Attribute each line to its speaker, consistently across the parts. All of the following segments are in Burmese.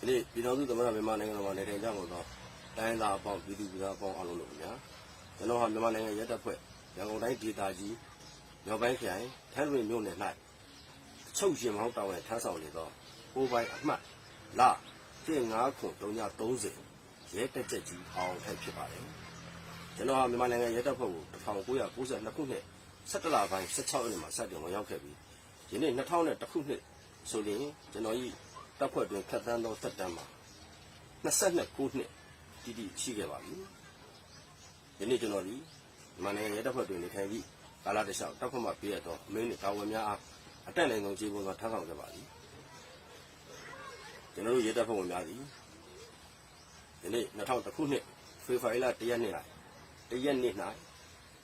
Speaker 1: ဒီပြည်တော်စုသမ္မတမြန်မာနိုင်ငံတော်မှာနေထိုင်ကြဖို့တော့တိုင်းသားအပေါင်းပြည်သူပြည်သားအပေါင်းအားလုံးတို့ခင်ဗျာကျွန်တော်ဟာမြန်မာနိုင်ငံရဲတပ်ဖွဲ့ရန်ကုန်တိုင်းဒေသကြီးမြောက်ပိုင်းခရိုင်ထန်းတွင်မြို့နယ်၌ချုပ်ရှင်မောင်းတာဝန်ထမ်းဆောင်နေသောပိုးပိုင်းအမှတ်လ15930ရဲတပ်ချက်ကြီးအောင်ထိုက်ဖြစ်ပါတယ်ကျွန်တော်ဟာမြန်မာနိုင်ငံရဲတပ်ဖွဲ့ကို1992ခုနှစ်17လပိုင်း16ရက်နေ့မှာစတင်ဝင်ရောက်ခဲ့ပြီးယနေ့2001ခုနှစ်ဆိုရင်ကျွန်တော်တပ်ဖွဲ့တွင်ဖြတ်သန်းသောသက်တမ်းမှာ22ခုနှစ်တည်တည်ရှိခဲ့ပါပြီ။ယနေ့ကျွန်တော်ဒီမြန်မာနိုင်ငံရဲတပ်ဖွဲ့တွင်နေထိုင်ပြီးကာလတခြားတပ်ဖွဲ့မှပြည့်ရသောအမင်းနှင့်တာဝန်များအားအတက်နိုင်ဆုံးခြေပုံစွာထမ်းဆောင်ခဲ့ပါသည်။ကျွန်တော်တို့ရဲတပ်ဖွဲ့ဝင်များသည်ယနေ့2001ခုနှစ်ဖေဖော်ဝါရီလ1ရက်နေ့၌တ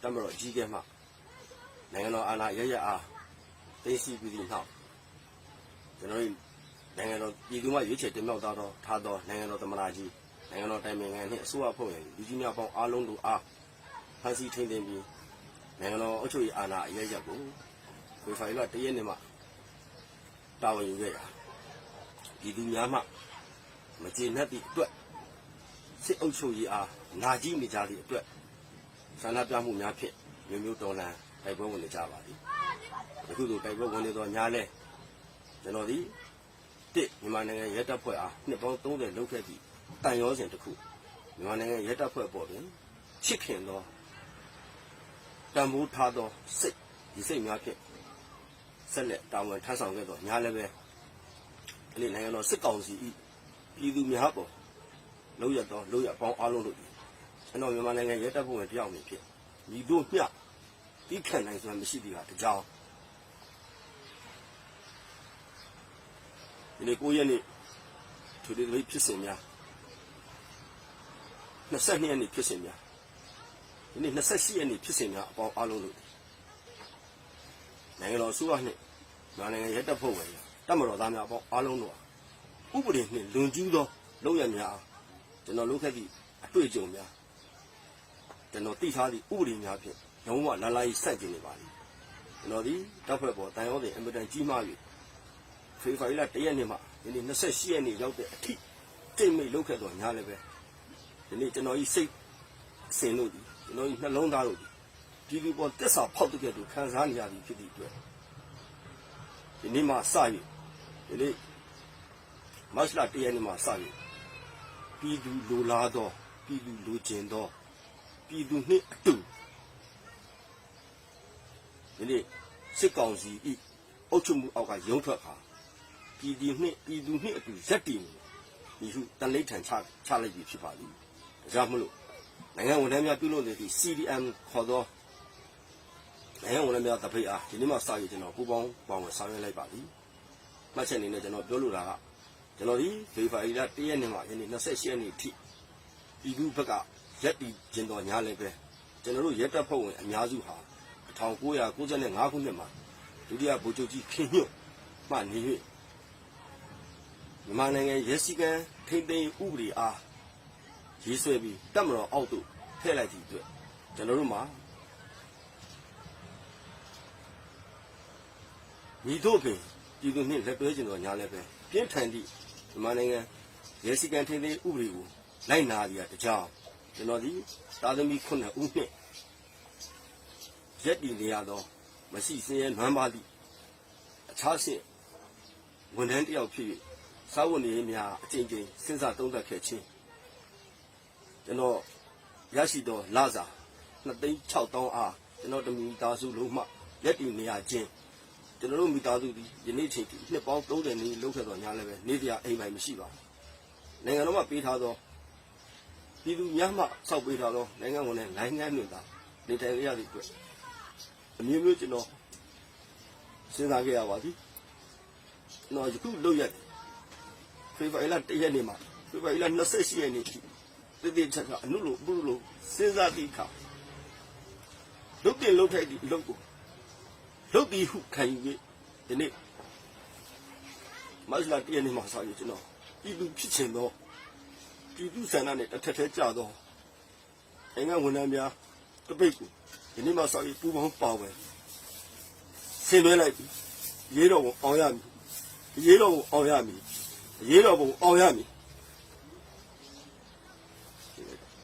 Speaker 1: ပ်မတော်ကြီးကဲမှနိုင်ငံတော်အာဏာရရအားသိသိပြီးသည့်နောက်ကျွန်တော်နိုင်ငံတော်ပြည်သူ့မှရွေးချယ်တင်မြှောက်ထားသောနိုင်ငံတော်သမ္မတကြီးနိုင်ငံတော်တိုင်ပင်ခံနှင့်အစိုးရအဖွဲ့ဝင်လူကြီးများပေါင်းအားလုံးတို့အားဖန်ဆီးထိန်းသိမ်းပြီးနိုင်ငံတော်အုပ်ချုပ်ရေးအာဏာအရရက်ကိုဖေဖော်ဝါရီလ1ရက်နေ့မှတာဝန်ယူခဲ့ရာပြည်သူများမှမကျေနပ်သည့်အတွက်စစ်အုပ်ချုပ်ရေးအားနာကြီးနေကြသည့်အတွက်ဆန္ဒပြမှုများဖြင့်မျိုးတော်လှန်တိုက်ပွဲဝင်နေကြပါသည်အခုလိုတိုက်ပွဲဝင်နေသောညာလဲကျွန်တော်ဒီမြန်မာနိုင်ငံရဲတပ်ဖွဲ့အားနှစ်ပေါင်း30လောက်ခဲ့သည့်တန်ရောစဉ်တစ်ခုမြန်မာနိုင်ငံရဲတပ်ဖွဲ့ပေါ်တွင်ချစ်ခင်သောတံမိုးထားသောစိတ်များဖြင့်ဆက်လက်တာဝန်ထမ်းဆောင်ခဲ့သောညာလည်းပဲဒီနိုင်ငံတော်စစ်ကောင်စီ၏ပြည်သူများပေါ်လောက်ရပေါင်းအားလုံးတို့ကျွန်တော်မြန်မာနိုင်ငံရဲတပ်ဖွဲ့ဝင်တယောက်အနေဖြင့်ညီတို့မျှတိခံနိုင်စွမ်းမရှိသေးတာတကြောင်ဒီနေ့9ရက်နေ့သူတွေဖြစ်စဉ်များ22ရက်နေ့ဖြစ်စဉ်များဒီနေ့28ရက်နေ့ဖြစ်စဉ်များအပေါင်းအားလုံးလို့နိုင်ငံတော်အစိုးရနှင့်နိုင်ငံရဲတပ်ဖွဲ့ဝင်တပ်မတော်သားများအပေါင်းအားလုံးတို့ဥပဒေနှင့်လွန်ကျူးသောလုပ်ရများကျွန်တော်လုပ်ခဲ့သည့်အတွေ့အကြုံများကျွန်တော်သိထားသည့်ဥပဒေများဖြင့်လုံးဝလာလာကြီးစန့်ကျင်နေပါသည်ကျွန်တော်ဒီတပ်ဖွဲ့ပေါ်တန်ရောတဲ့အင်မတန်ကြီးမား၍ဖေဖော်ဝါရီလ1ရက်နေ့မှဒီနေ့28ရက်နေ့ရောက်တဲ့အထိတိတ်မိတ်လုပ်ခဲ့တော့ညာလည်းပဲဒီနေ့ကျွန်တော်ကြီးစိတ်အစဉ်လို့ဒီကျွန်တော်ကြီးနှလုံးသားလို့ဒီပြည်သူပေါ်တက်စာဖောက်တဲ့ကဲ့သို့ခံစားနေရသည်ဖြစ်သည့်အတွက်ဒီနေ့မှစ၍ဒီနေ့မတ်လ1ရက်နေ့မှစ၍ပြည်သူလိုလားသောပြည်သူလိုချင်သောပြည်သူနှင့်အတူဒီနေ့စစ်ကောင်စီ၏အုပ်ချုပ်မှုအောက်ကရုံးထွက်ခါပြည်သူနှင့်အတူရက်တည်နေဟုတန်လိမ့်ထန်ချလိုက်ပြီဖြစ်ပါသည်ဒါကြောင့်မလို့နိုင်ငံဝန်ထမ်းများပြုလုပ်နေသည့် CDM ခေါ်သောနိုင်ငံဝန်ထမ်းများတပိတ်အားဒီနေ့မှစရကျွန်တော်ပူပေါင်းပါဝင်ဆောင်ရွက်လိုက်ပါသည်မှတ်ချက်အနေနဲ့ကျွန်တော်ပြောလိုတာကကျွန်တော်ဒီဖေဖော်ဝါရီလ1ရက်နေ့မှယနေ့28ရက်နေ့ထိပြည်သူဘက်ကရက်တည်ခြင်းတော်ညာလည်းပဲကျွန်တော်တို့ရဲတပ်ဖွဲ့ဝင်အများစုဟာ1995ခုနှစ်မှာဒုတိယဗိုလ်ချုပ်ကြီးခင်ညွတ်မှနေ၍မြန်မာနိုင်ငံရဲစည်းကမ်းထိန်းသိမ်းဥပဒေအားရေးဆွဲပြီးတပ်မတော်အောက်သို့ထည့်လိုက်သည့်အတွက်ကျွန်တော်တို့မှာညီတို့ပင်ပြည်သူနှင့်လက်တွဲခြင်းတော်ညာလည်းပဲပြင်းထန်သည့်မြန်မာနိုင်ငံရဲစည်းကမ်းထိန်းသိမ်းဥပဒေကိုလိုက်နာရတဲ့ကြောင်းကျွန်တော်ဒီသားသမီး9ဦးနှင့်ရက်တည်နေရသောမရှိစင်းရဲနွမ်းပါသည့်အခြားဆင့်ဝန်ထမ်းတယောက်ဖြစ်၍စာဝန်တွေများအကျဉ်းချင်းစဉ်းစားသုံးသပ်ခဲ့ခြင်းကျွန်တော်ရရှိသောလစာ2,600,000အားကျွန်တော်တမီသားစုလုံးမှရက်တည်နေရခြင်းကျွန်တော်တို့မိသားစုဒီယနေ့ချိန်ထိနှစ်ပေါင်း30နှစ်လောက်ခဲ့တော့ညာလည်းပဲနေစရာအိမ်ပိုင်မရှိပါဘူးနိုင်ငံတော်မှပေးထားသောပြည်သူများမှစောက်ပေးထားသောနိုင်ငံဝန်နဲ့နိုင်ငံ့မြို့သားနေထိုင်ရသည့်အတွက်အမျိုးမျိုးကျွန်တော်စဉ်းစားခဲ့ရပါသည်ကျွန်တော်ယခုလုပ်ရဖေဖော်ဝါရီလ1ရက်နေ့မှာဖေဖော်ဝါရီလ28ရက်နေ့ထိတည်တည်ချာချာအနုလိုပုလိုစဉ်းစားသည့်အခါလုတ်တင်လုတ်ထိုက်သည့်အလုပ်ကိုလုတ်ပြီးဟုခံယူ၍ဒီနေ့မတ်လ1ရက်နေ့မှာစရကျွန်တော်ပြည်သူဖြစ်ချင်သောပြည်သူဆန္ဒနဲ့တစ်ထက်ထဲကြသောနိုင်ငံဝန်ထမ်းများတပိတ်ကိုဒီနေ့မှစရပူပေါင်းပါဝင်ဆင်နွှဲလိုက်ပြီးရေးတော်ကိုအောင်ရမည်ရေးတော်ကိုအောင်ရမည် ရေးတော်ပုံအောင်ရမည်